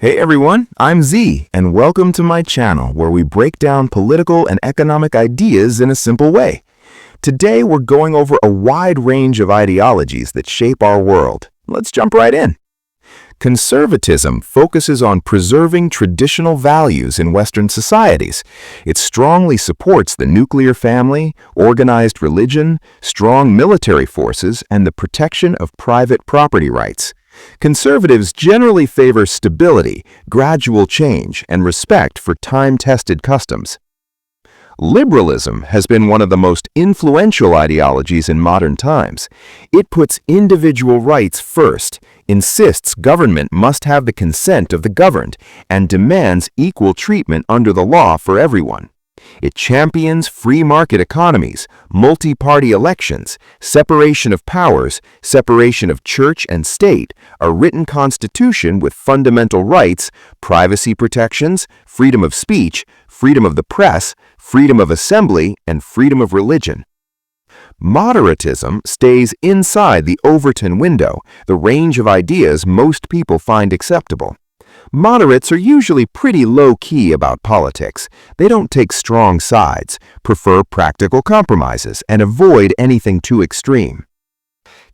Hey everyone, I'm Z, and welcome to my channel where we break down political and economic ideas in a simple way. Today we're going over a wide range of ideologies that shape our world. Let's jump right in. Conservatism focuses on preserving traditional values in Western societies. It strongly supports the nuclear family, organized religion, strong military forces, and the protection of private property rights. Conservatives generally favor stability, gradual change, and respect for time-tested customs. Liberalism has been one of the most influential ideologies in modern times. It puts individual rights first, insists government must have the consent of the governed, and demands equal treatment under the law for everyone. It champions free market economies, multi-party elections, separation of powers, separation of church and state, a written constitution with fundamental rights, privacy protections, freedom of speech, freedom of the press, freedom of assembly, and freedom of religion. Moderatism stays inside the Overton window, the range of ideas most people find acceptable. Moderates are usually pretty low-key about politics. They don't take strong sides, prefer practical compromises, and avoid anything too extreme.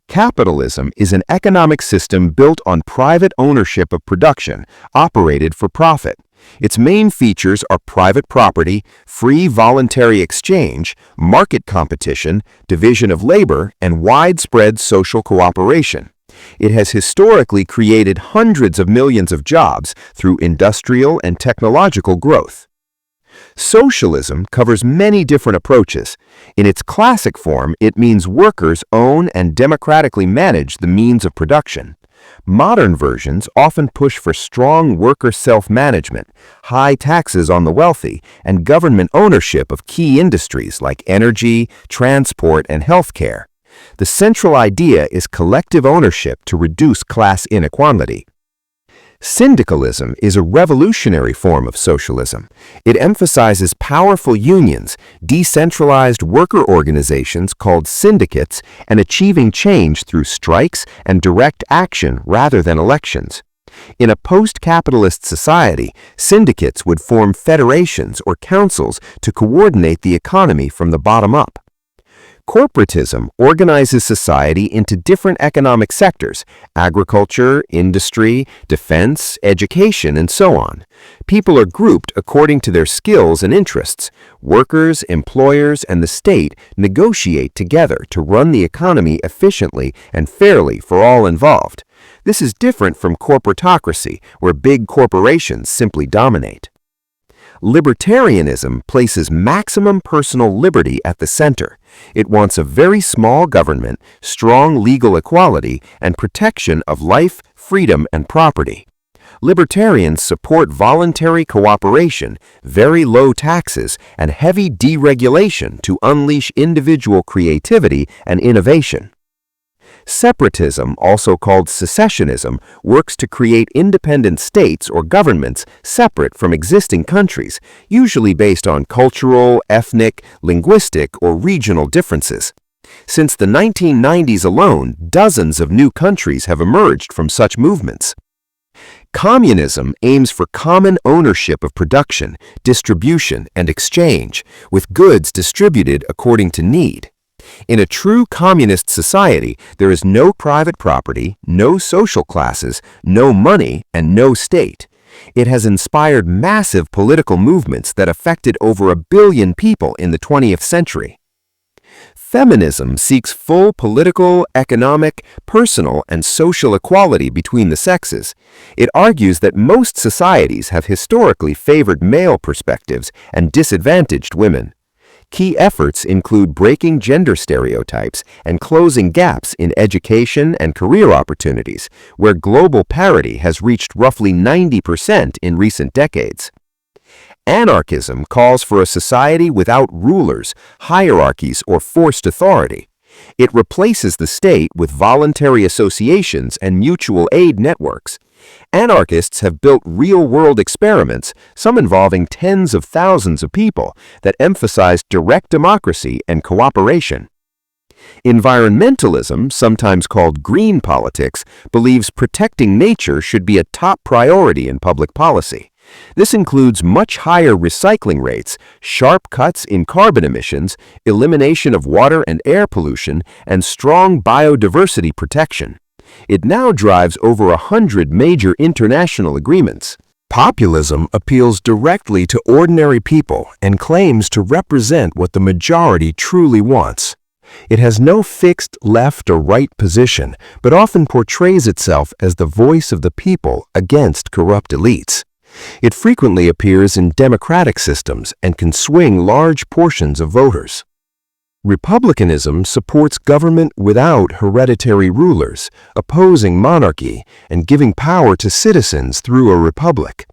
Capitalism is an economic system built on private ownership of production, operated for profit. Its main features are private property, free voluntary exchange, market competition, division of labor, and widespread social cooperation. It has historically created hundreds of millions of jobs through industrial and technological growth. Socialism covers many different approaches. In its classic form, it means workers own and democratically manage the means of production. Modern versions often push for strong worker self-management, high taxes on the wealthy, and government ownership of key industries like energy, transport, and healthcare. The central idea is collective ownership to reduce class inequality. Syndicalism is a revolutionary form of socialism. It emphasizes powerful unions, decentralized worker organizations called syndicates, and achieving change through strikes and direct action rather than elections. In a post-capitalist society, syndicates would form federations or councils to coordinate the economy from the bottom up. Corporatism organizes society into different economic sectors: agriculture, industry, defense, education, and so on. People are grouped according to their skills and interests. Workers, employers, and the state negotiate together to run the economy efficiently and fairly for all involved. This is different from corporatocracy, where big corporations simply dominate. Libertarianism places maximum personal liberty at the center. It wants a very small government, strong legal equality, and protection of life, freedom, and property. Libertarians support voluntary cooperation, very low taxes, and heavy deregulation to unleash individual creativity and innovation. Separatism, also called secessionism, works to create independent states or governments separate from existing countries, usually based on cultural, ethnic, linguistic, or regional differences. Since the 1990s alone, dozens of new countries have emerged from such movements. Communism aims for common ownership of production, distribution, and exchange, with goods distributed according to need. In a true communist society, there is no private property, no social classes, no money, and no state. It has inspired massive political movements that affected over 1 billion people in the 20th century. Feminism seeks full political, economic, personal, and social equality between the sexes. It argues that most societies have historically favored male perspectives and disadvantaged women. Key efforts include breaking gender stereotypes and closing gaps in education and career opportunities, where global parity has reached roughly 90% in recent decades. Anarchism calls for a society without rulers, hierarchies, or forced authority. It replaces the state with voluntary associations and mutual aid networks. Anarchists have built real-world experiments, some involving tens of thousands of people, that emphasize direct democracy and cooperation. Environmentalism, sometimes called green politics, believes protecting nature should be a top priority in public policy. This includes much higher recycling rates, sharp cuts in carbon emissions, elimination of water and air pollution, and strong biodiversity protection. It now drives over 100 major international agreements. Populism appeals directly to ordinary people and claims to represent what the majority truly wants. It has no fixed left or right position, but often portrays itself as the voice of the people against corrupt elites. It frequently appears in democratic systems and can swing large portions of voters. Republicanism supports government without hereditary rulers, opposing monarchy, and giving power to citizens through a republic.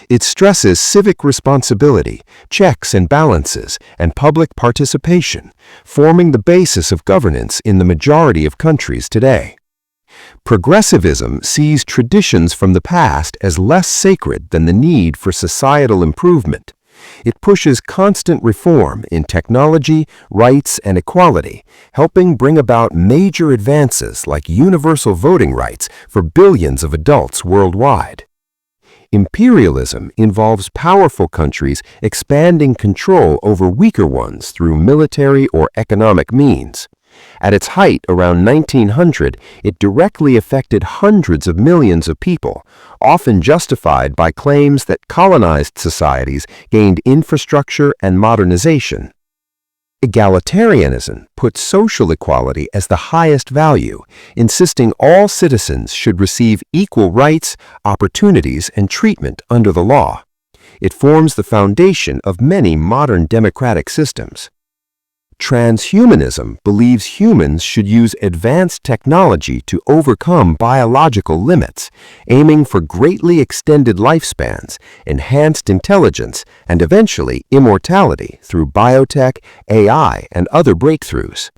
It stresses civic responsibility, checks and balances, and public participation, forming the basis of governance in the majority of countries today. Progressivism sees traditions from the past as less sacred than the need for societal improvement. It pushes constant reform in technology, rights, and equality, helping bring about major advances like universal voting rights for billions of adults worldwide. Imperialism involves powerful countries expanding control over weaker ones through military or economic means. At its height around 1900, it directly affected hundreds of millions of people, often justified by claims that colonized societies gained infrastructure and modernization. Egalitarianism puts social equality as the highest value, insisting all citizens should receive equal rights, opportunities, and treatment under the law. It forms the foundation of many modern democratic systems. Transhumanism believes humans should use advanced technology to overcome biological limits, aiming for greatly extended lifespans, enhanced intelligence, and eventually immortality through biotech, AI, and other breakthroughs.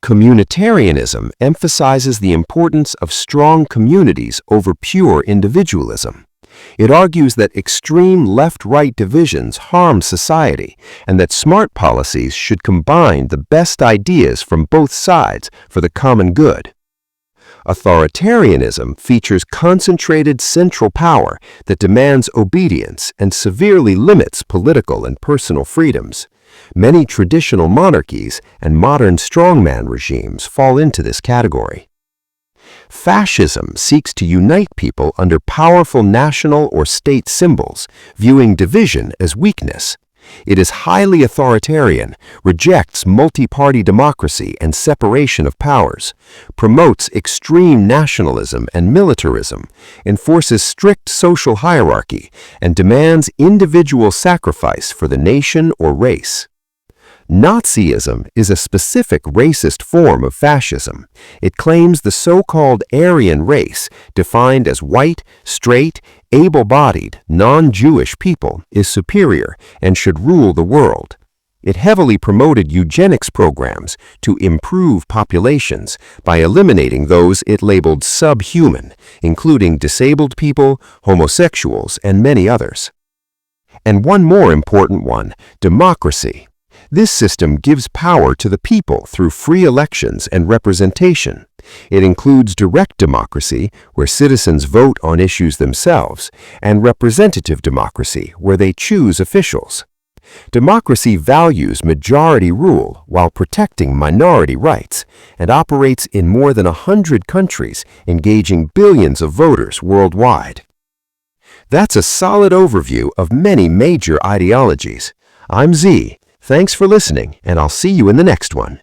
Communitarianism emphasizes the importance of strong communities over pure individualism. It argues that extreme left-right divisions harm society and that smart policies should combine the best ideas from both sides for the common good. Authoritarianism features concentrated central power that demands obedience and severely limits political and personal freedoms. Many traditional monarchies and modern strongman regimes fall into this category. Fascism seeks to unite people under powerful national or state symbols, viewing division as weakness. It is highly authoritarian, rejects multi-party democracy and separation of powers, promotes extreme nationalism and militarism, enforces strict social hierarchy, and demands individual sacrifice for the nation or race. Nazism is a specific racist form of fascism. It claims the so-called Aryan race, defined as white, straight, able-bodied, non-Jewish people, is superior and should rule the world. It heavily promoted eugenics programs to improve populations by eliminating those it labeled subhuman, including disabled people, homosexuals, and many others. And one more important one, democracy. This system gives power to the people through free elections and representation. It includes direct democracy, where citizens vote on issues themselves, and representative democracy, where they choose officials. Democracy values majority rule while protecting minority rights and operates in more than 100 countries, engaging billions of voters worldwide. That's a solid overview of many major ideologies. I'm Z. Thanks for listening, and I'll see you in the next one.